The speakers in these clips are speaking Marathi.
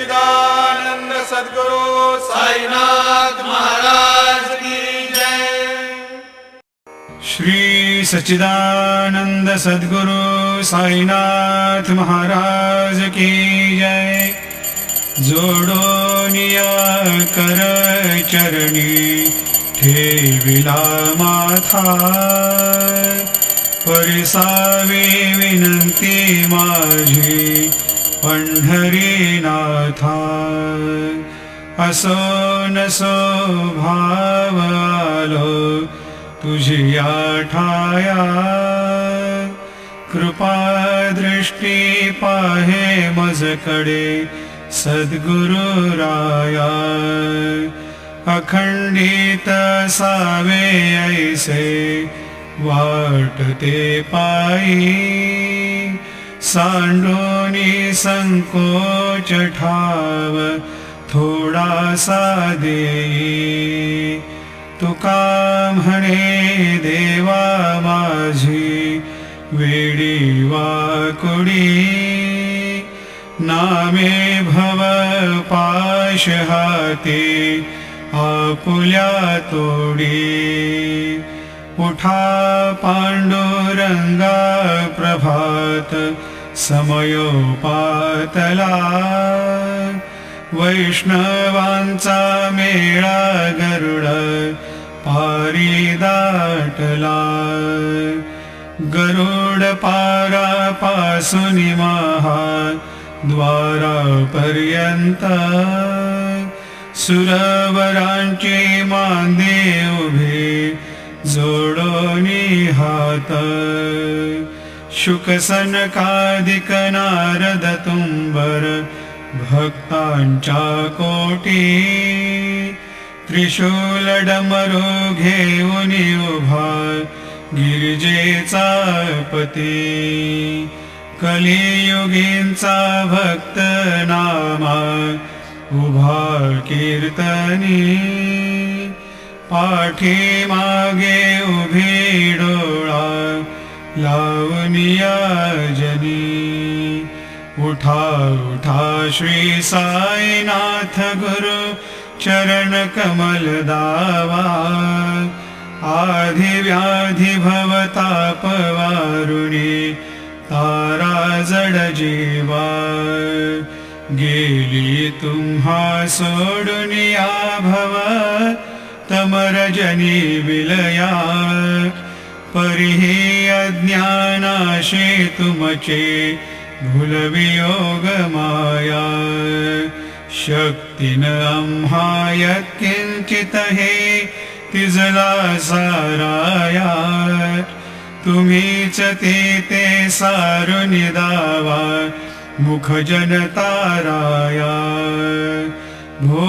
सच्चिदानंद सद्गुरु साईनाथ महाराज की जय। श्री सच्चिदानंद सद्गुरु साईनाथ महाराज की जय। जोडोनिया कर चरणी ठेविला माथा, परिसावी विनंती माझी पंढरीनाथा। असो नसो भाव आलो तुझी ठाया, कृपा दृष्टी पाहे मजकडे सद्गुरु राया। अखंडित सावे ऐसे वाटते पायी, सांडोनी संकोच ठाव थोडासा देई। तुका म्हणे देवा माझी वेडी वाकुडी, नामे भव पाश हाती आपुल्या तोडी। उठा पांडुरंगा प्रभात समयोपातला, वैष्णवांचा मेळा गरुड पारी दाटला। गरुड पारापासून महा द्वारापर्यंत, सुरवरांची मांदे उभे जोडोनी हात। शुकसनकादिक नारद तुंबर भक्तांच्या कोटी, त्रिशूल डमरू घेऊन उभा गिरिजेचा पती। कलियुगींचा भक्त नामा उभा कीर्तनी, पाठी मागे उभी डोळा लावनिया जनी। उठा उठा श्री साईनाथ गुरु चरण कमल दावा, आधी व्याधी भवताप वारुणी तारा जड जीवा। गेली तुम्हा सोडून या भव तमरजनी विलया, परिही अज्ञानाशी तुमचे भूलवियोग माया। शक्तीन आम्हा यत्किंचित हे तिजला साराया, तुम्हीच ते सारुन दावा मुख जनताराया। भो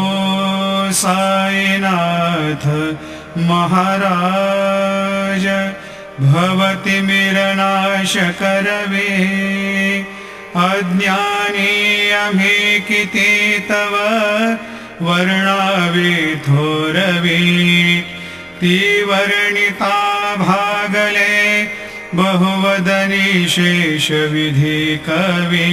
साईनाथ महाराज, भवति मिरनाश करवे। अज्ञानी आम्ही किती तव वर्णावे थोरवी, ती वर्णिता भागले बहुवदनी शेष विधी कवी।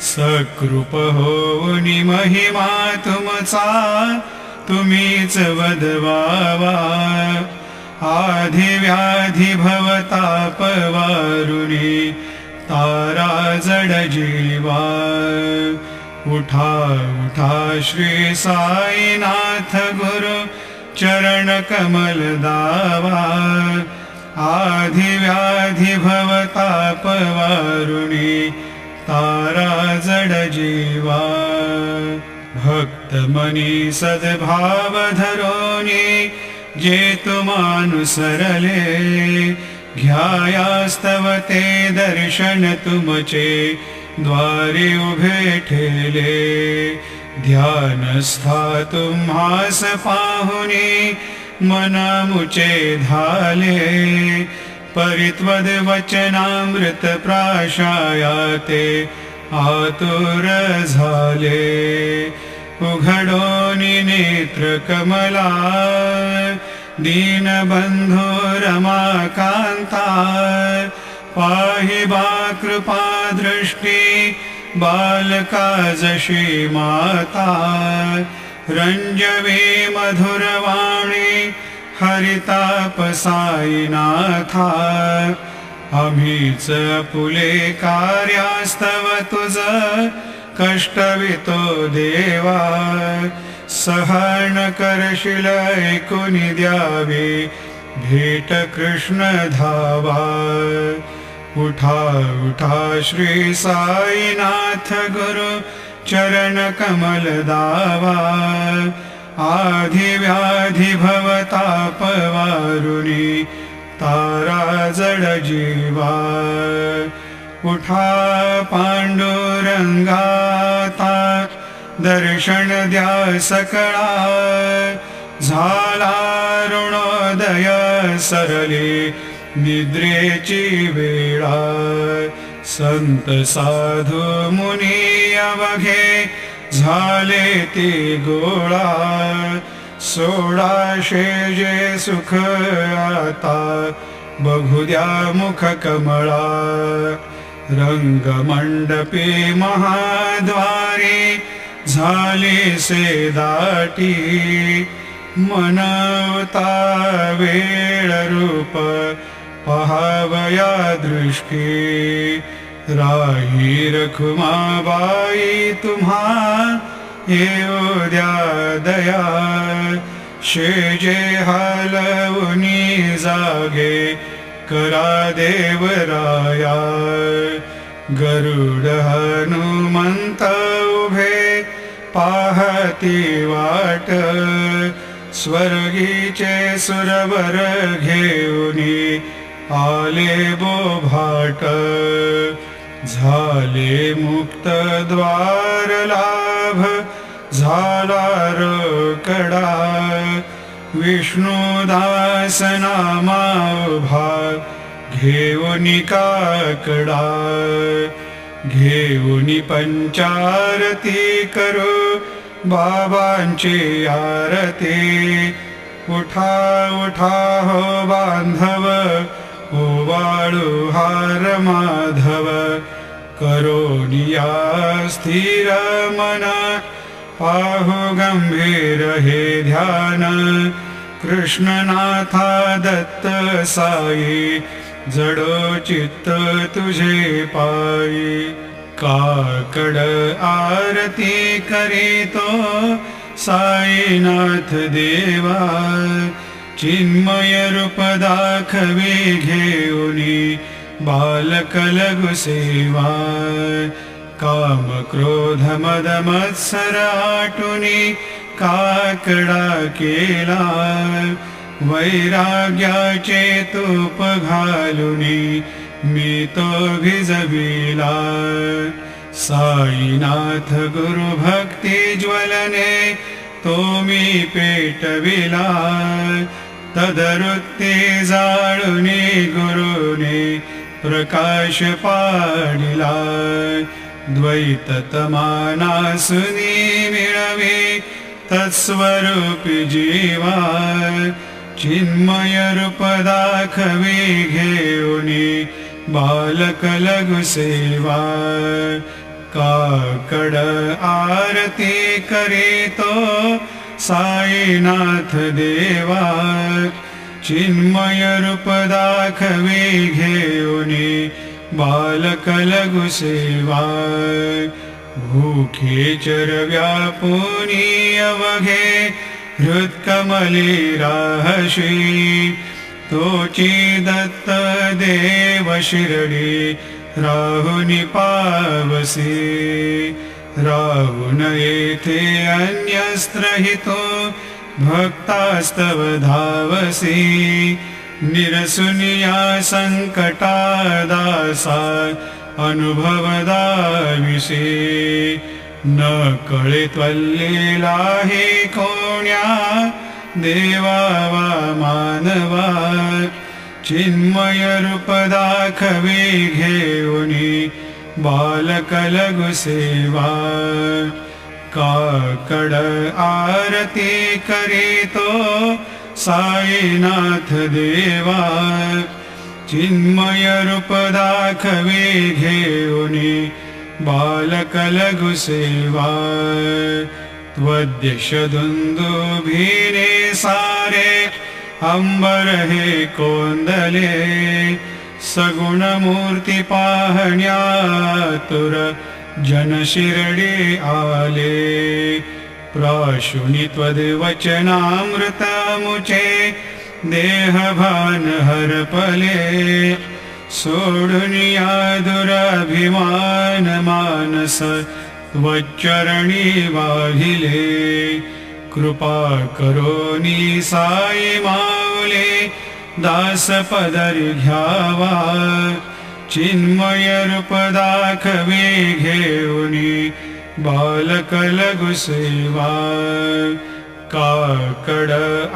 सकृप होनी महिमा तुमचा तुम्हीच वदवावा, आधी व्याधी भवताप वारुणी तारा जड जीवा। उठा उठा श्री साईनाथ गुरु चरण कमल दावा, आधी व्याधी भवताप वारुणी तारा जड जीवा। भक्त मनी सद्भाव धरोनी जे तुमानुसरले, घ्यायास्तव ते दर्शन तुमचे द्वारे उभे ठेले। ध्यानस्था तुम्हास पाहुनी मना मुचे धाले, परित्वद वचनामृत प्राशायाते आतुर झाले। उघडोनी नेत्र कमला दीनबंधो रमाकांता, पाहि बा कृपा दृष्टी बालका जशी माता रंजवे मधुरवाणी हरिताप साईनाथा आम्हीच पुले कार्यास्तव तुझ कष्टवितो देवा सहन करशील ऐकून द्यावे भेट कृष्ण धावा उठा उठा श्री साईनाथ गुरु चरण कमल दावा आधी व्याधी भवताप वारुणी तारा जड जीवा उठा पांडुरंगाता दर्शन द्या सकळा झाला ऋणोदय सरले निद्रेची वेळा संत साधू मुनी अवघे झाले ते गोळा सोळाशे जे सुख आता बघू द्या मुख कमळा रंगमंडपी महाद्वारी झाले से दाटी मनवता वेळ रूप पहावया दृष्टी राही रखुमाबाई तुम्हा येऊ द्या दया शेजे हालवुनी जागे करा देवराया गरुड हनुमंत उभे पाहती वाट स्वर्गीचे सुरवर घेऊनी आले बोभाट झाले मुक्त द्वार लाभ झाला रोकडा विष्णुदास नामा उभा घेऊनी काकडा घेऊनी पंचारती करू बाबांची आरती उठा उठा हो बांधव ओवाळू हार माधव करोनिया स्थिर मन पाहु गंभीर हे ध्यान कृष्णनाथा दत्त साई जडो चित्त तुझे पायी काकड आरती करीतो साईनाथ देवा चिन्मय रूप दाखवी घेऊनी बालक लघु सेवा काम क्रोध मद मत्सर आटुनी काकडा केला वैराग्याचे तूप घालुनी मी तो भिजविला साईनाथ गुरु भक्ती ज्वलने तो मी पेटविला तदरुत्ते जाळुनी गुरुने प्रकाश पाडिला द्वैत तमानासुनी मिळवे तत्स्वरूपी जीवा चिन्मय रूप दाखवी घेऊनी बालक लघु सेवा काकड आरती करीतो साईनाथ देवा चिन्मय रूप दाखवी घेऊनी बालक लघु सेवा भूखे चरव्यापुनी अवघे हृत्कमली राहशी तोची दत्त देव शिरडी राहुनी पावसी राहुन येथे अन्यस्त्रहितो भक्तास्तव धावसी निरसुनिया संकटा दासा अनुभव दाविषे न कळे त्वल्लेला हे कोण्या देवा वा मानवा चिन्मय रूप दाखवी घेऊनी बालक लघु सेवा काकड आरती करीतो साईनाथ देवा चिन्मय रूप दाखवी घेऊनी बालकलघु सेवा त्वद्यशदुन्दुभिने सारे अंबर हे कोंदले सगुणमूर्ती पाहण्यातुर जनशिरडी आले प्राशुनी त्वद्वचनामृतमुचे देहभान हरपले सोडून या दुराभिमान मानस त्वच्चरणी वाहिले कृपा करोनी साई माऊले दास पदरी घ्यावा चिन्मय रूप दाखवे घेऊनी बालकलघु सेवा काकड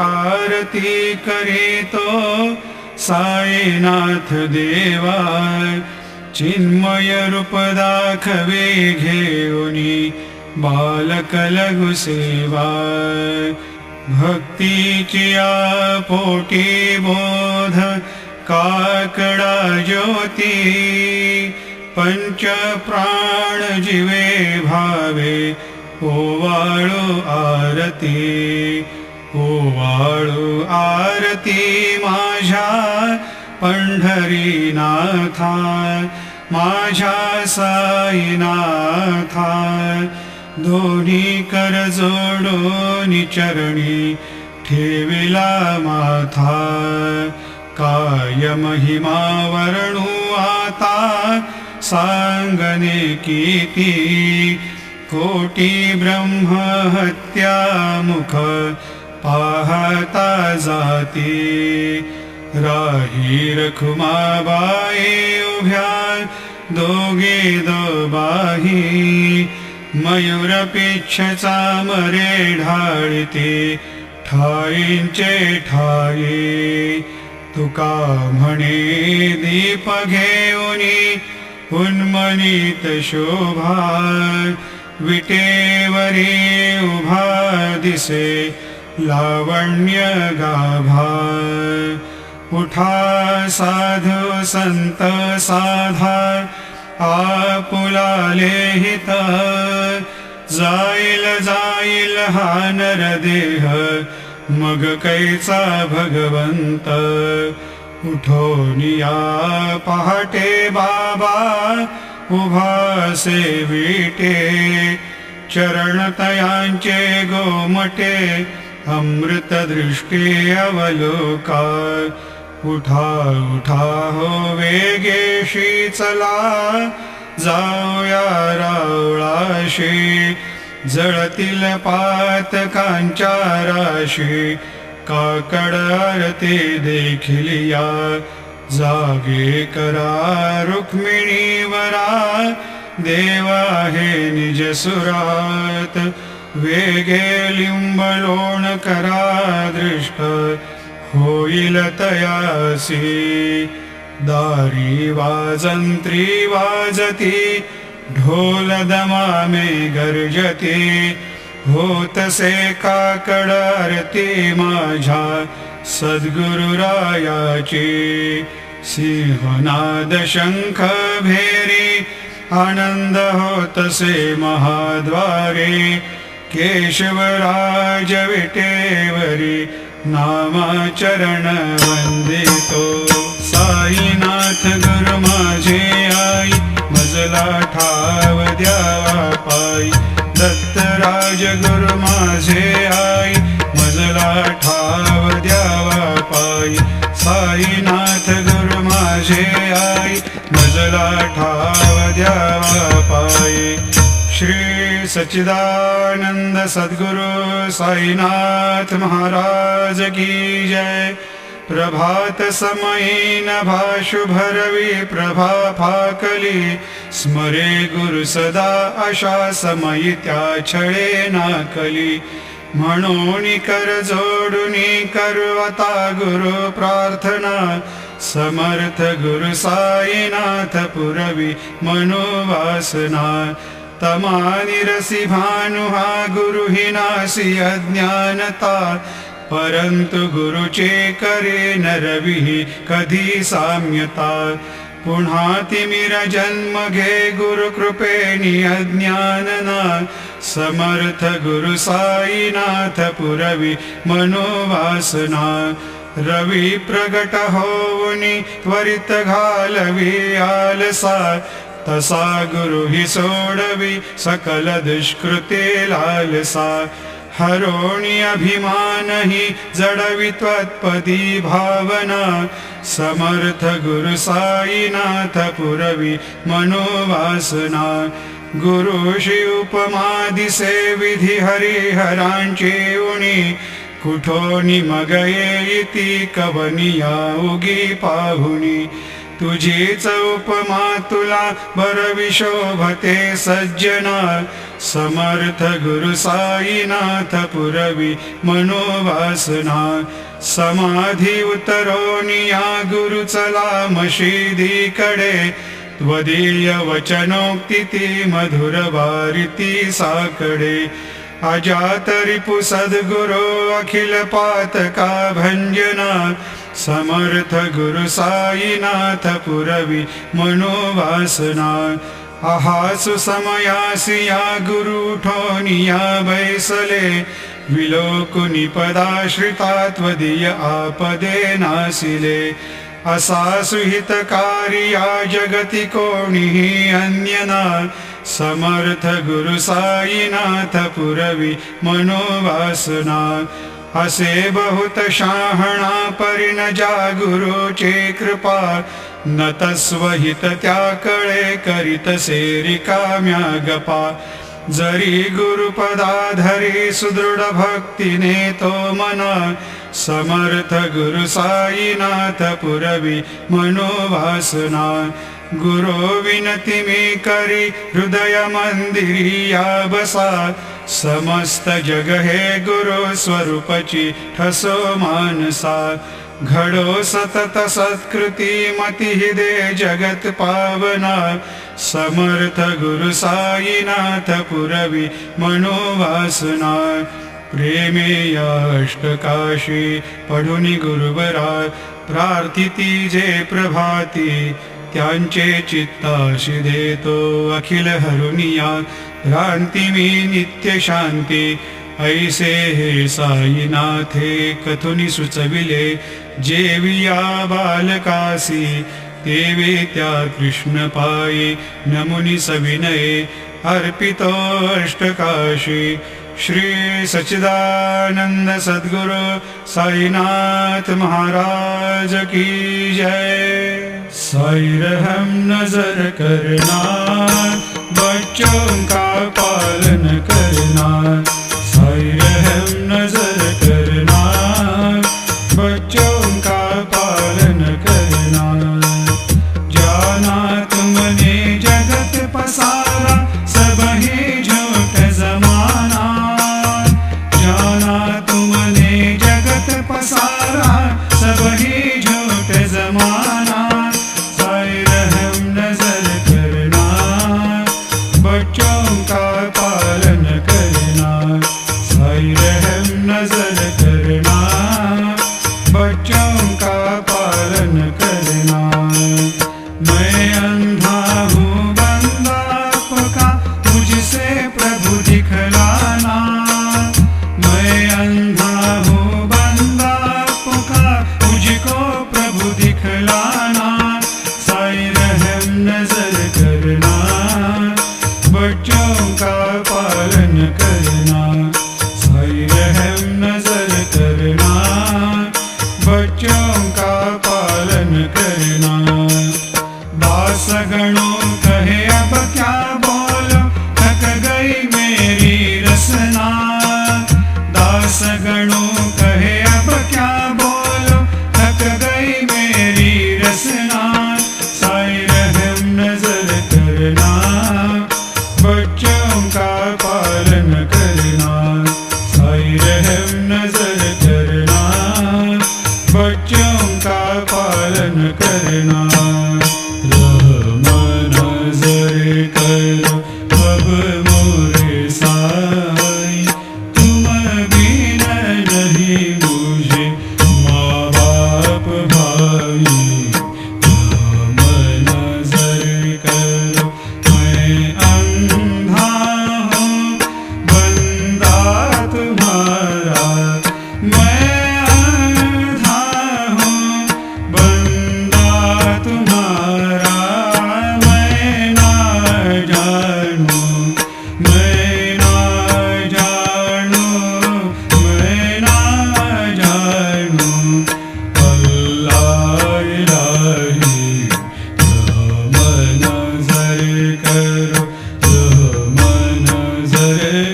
आरती करीतो साईनाथ देवा चिन्मय रूप दाखवे घेऊनी बालकलघु सेवा भक्तीची पोटी बोध काकडा ज्योती पंच प्राण जीवे भावे ओवाळू आरती ओवाळू आरती माझ्या पंढरीनाथा माझ्या साईनाथा दोन्ही कर जोडून चरणी ठेविला माथा काय महिमा वर्णू आता सांगणे किती कोटी ब्रह्म हत्या मुख पाहता जाती राही रखुमाबाई उभ्या दोघे दोबाही मयूर पिच्छचा मरे ढाळीते ठाईंचे ठाई तुका म्हणे दीप घेऊनी उन्मनीत शोभा विटेवरी उभा दिसे लावण्य गाभा उठा साधू संत साधा आपुलाले हित जाईल जाईल हा नरदेह मग कैचा भगवंत उठोनिया पहाटे बाबा उभा सेविटे चरणतयांचे गोमटे अमृत दृष्टी अवलोका उठा उठा हो वेगेशी चला जाऊया रावळाशी जळतील पातकांच्या राशी काकड आरती देखील या जागे करा रुक्मिणीवरा देवा हे निज सुरात वेगे लिंबलोण करा दृष्ट होईल तयासी दारी वाजंत्री वाजती ढोल दमामे गर्जती होतसे काकड आरती माझ्या सद्गुरुरायाची सिंहनाद शंख भेरी आनंद होतसे महाद्वारे केशवराज विटेवरी नामाचरण वंदितो साईनाथ गुरु माझे आई मजला ठाव द्यावा पायी दत्तराज गुरु माझे आई मजला ठाव द्यावा पायी साईनाथ गुरु माझे आई मजला ठाव द्यावा पायी श्री सच्चिदानंद सद्गुरु साईनाथ महाराज की जय प्रभात समयी नभा शुभरवी प्रभा फाकली स्मरे गुरु सदा अशा समयी त्या छळे नाकली म्हणून कर जोडूनी करवता गुरु प्रार्थना समर्थ गुरु साईनाथ पुरवी मनोवासना तमानिरसी भानु हा गुरु ही नासी अज्ञानता परंतु गुरुचे करे नरवी कधी साम्यता पुन्हा तिमिर जन्म घे गुरु कृपेनी अज्ञानना समर्थ गुरु साईनाथ पुरवी मनोवासना रवी प्रगट होऊनी त्वरित घालवी आलसा तसा गुरु ही सोडवी सकल दुष्कृते लालसा हरोणी अभिमान ही जडवी त्वत्पदी भावना समर्थ गुरु साईनाथ पुरवी मनोवासना गुरुशी उपमा दिसे विधी हरिहरांची उणी कुठोनी मग येती कवनिया उगी पाहुनी तुझीच उपमा तुला बरवी शोभते सज्जना समर्थ गुरु साईनाथ पुरवी मनोवासना समाधी उतरोनिया गुरु चला मशिदीकडे त्वदीय वचनोक्ती ती मधुर वारिती साकडे अजात रिपु सद्गुरो अखिल पातका भंजना समर्थ गुरु साईनाथ पुरवी मनोवासना आहासु समयासिया गुरु ठोनिया बैसले विलोकुनि पदाश्रिता त्वदीय आपदे नासिले असा सुहितकारिया जगति कोणीही अन्यना समर्थ गुरु साईनाथ पुरवी मनोवासना असे बहुत शहाणा परिण जा गुरुचे कृपा न तस्वहित त्या कळे करीतसे रिकाम्या गपा जरी गुरुपदाधरी सुदृढ भक्तीने तो मना समर्थ गुरु साईनाथ पुरवी मनोवासना गुरो विनती मी करी हृदय मंदिरी या बसा समस्त जग हे गुरु स्वरूपची ठसो मानसा घडो सतत सत्कृती मती दे जगत पावना समर्थ गुरु साईनाथ पुरवी मनोवासना प्रेमे या अष्टकाशी पढुनी गुरुवरा प्रार्थिती जे प्रभाती त्यांचे चित्ताशी देतो अखिल हरुनिया भ्रांती मी नित्य शांती ऐसे हे साईनाथे कथुनी सुचविले जेविया बालकासी तेवे त्या कृष्ण पायी नमुनी सविनये अर्पितो अष्टकाशी श्री सच्चिदानंद सद्गुरु साईनाथ महाराज की जय। साई रहम नजर करना बच्चों का पालन करना साई रहम नजर करना बच्चों का पालन करना जाना तुमने जगत पसारा सब ही झूठ जमाना जाना तुमने जगत पसारा सब ही झूठ जमाना साई रहम नजर करना बच्चों का पालन करना साई रहम नजर करना बच्चों का पालन करना मैं अंधा हूँ बंदा आपका मुझसे प्रभु दिखलाना मैं अंधा हूँ बंदा आपका मुझको प्रभु दिखलाना साई रहम नजर करना बच्चों का पालन करना साई रहम नजर करना बच्चों का पालन करना दास गणों कहे अब क्या बोलो थक गई मेरी रसना दास गणों कहे अब क्या बोलो थक गई मेरी रसना साई रहम नजर करना बच्चों का पालन करना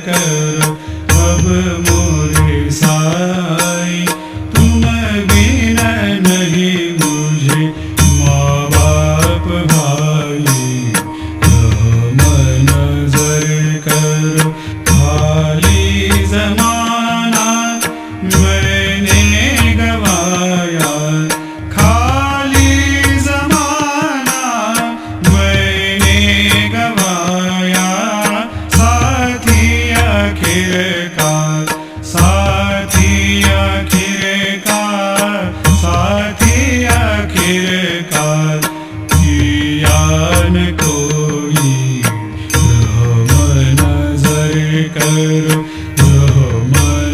कर अब मोरे साई तुम बिना नहीं मुझे माँ बाप भाई नजर कर खाली जमाना मैंने गवाया खाली जमाना मैंने गवाया साथी आखिरकार साथी आखिरकार साथी आखिरकार किया न कोई नजर करो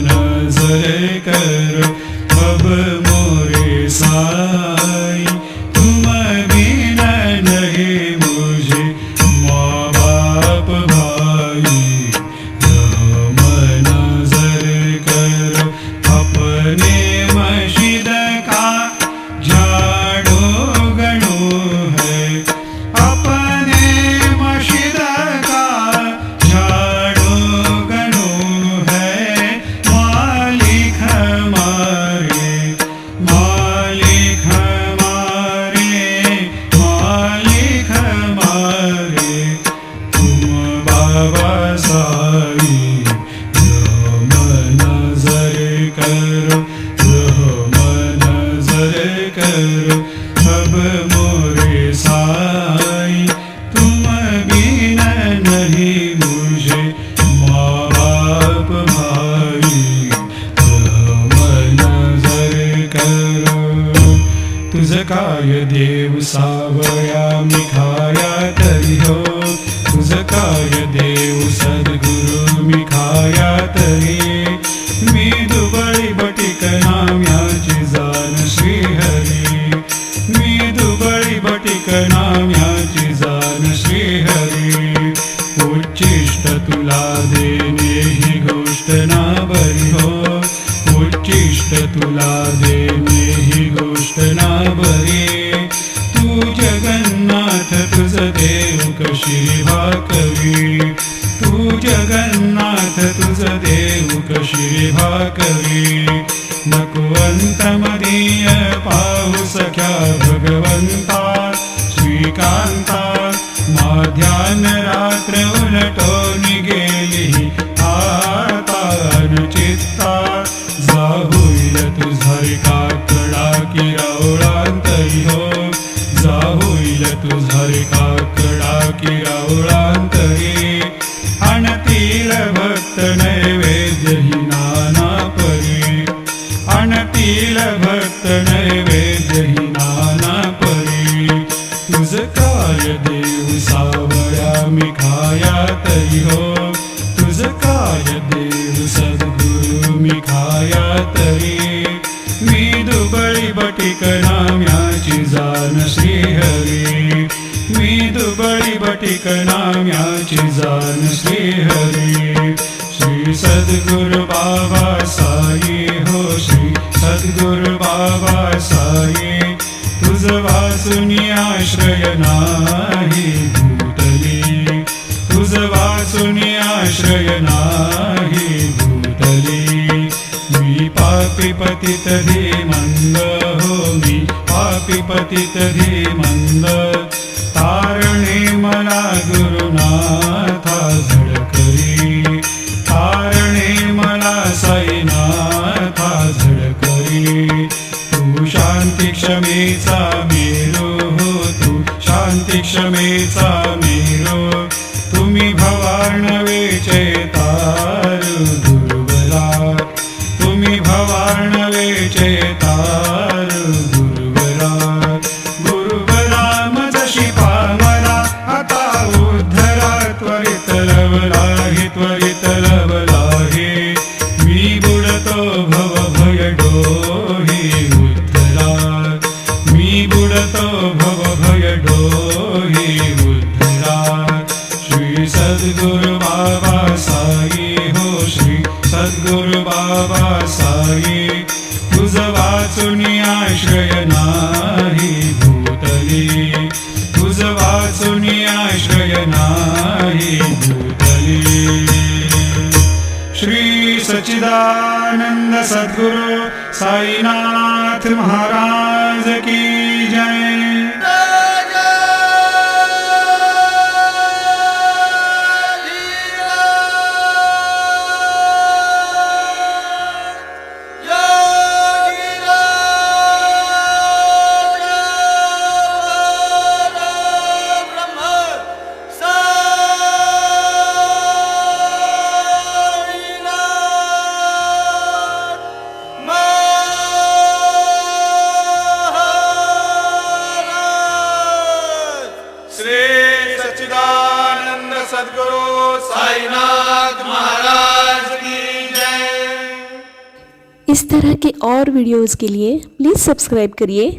नजर करो अब मोरे साई तुम बिना नहीं मुझे माँ बाप भाई नजर करो अपने मस्जिद का झाड़ू गणू है अपने मस्जिद का झाड़ू गणू है मालिक हमारे मालिक हमारे मालिक हमारे तुम बाबा साई नजर करो नजर करो अब मोरे साई तुम बिना नहीं मुझे माँ बाप भाई नजर करो तुझ काय देव सावया मी खाया तरी हो तुझ काय देव सद्गुरु मी खाया तरी मी दुबळी बटीक नाम्याची जाण श्रीहरी मी दुबळी बटीक नाम्याची जाण श्रीहरी उच्चिष्ट तुला देणे ही गोष्ट ना बरी हो उच्चिष्ट तुला देणे ही गोष्ट ना बरी तू जगन्नाथ तुझ देव कशी भाकवी तू जगन्नाथ तुझ देव कशी भाकवी नको अंतमदीय पाहू सख्या भगवंता श्रीकांता माध्यान रात्र उलटून गेली आता अनुचित्ता जा होईल तुझा काकडा की रावळांतरी हो जा होईल तुझा काकडा की रावळांतरी अनतील भक्त नैवेद्य ही नाना परी अनतील भक्त नैवेद्य ही नाना परी तुझ काय देव सावया मी खाया तरी हो तुझ काय देव सद्गुरु मी खाया तरी मी दुबळी बटीक नाम्याची जाण श्रीहरी मी दुबळी बटीक नाम्याची जाण श्रीहरी श्री सद्गुरु बाबा साई हो श्री सद्गुरु बाबा साई तुझ वाचुनी आश्रय नाही भूतली तुझ वाचुनी आश्रय नाही भूतली मी पापी पतित धीमंद हो मी पापी पतित धीमंद तारणे मला गुरुनाथा झळकरी तारणे मला साईनाथा झळकरी तू शांती क्षमेचा मेरो हो तू शांती क्षमेचा मेरो तुम्ही भवार्णवेचे तार दुर्बला तुम्ही भवार्णवेचे तार दुर्बला गुरुबला मजशी पामला आता उद्धरा त्वरित लवलाही त्वरित लवलाही मी बुडतो भव भय डोही उद्धरा मी बुडतो भव भय डोही उद्धरा श्री सद्गुरु बाबा साई हो श्री सद्गुरु बाबा साई तुझ वाचुनी आश्रय नाही भूतली तुझ वाचुनी आश्रय नाही भूतली श्री सच्चिदानंद सद्गुरु साईनाथ महाराज की जय। सच्चिदानंद सद्गुरु साईनाथ महाराज की जय। इस तरह के और वीडियोस के लिए प्लीज़ सब्सक्राइब करिए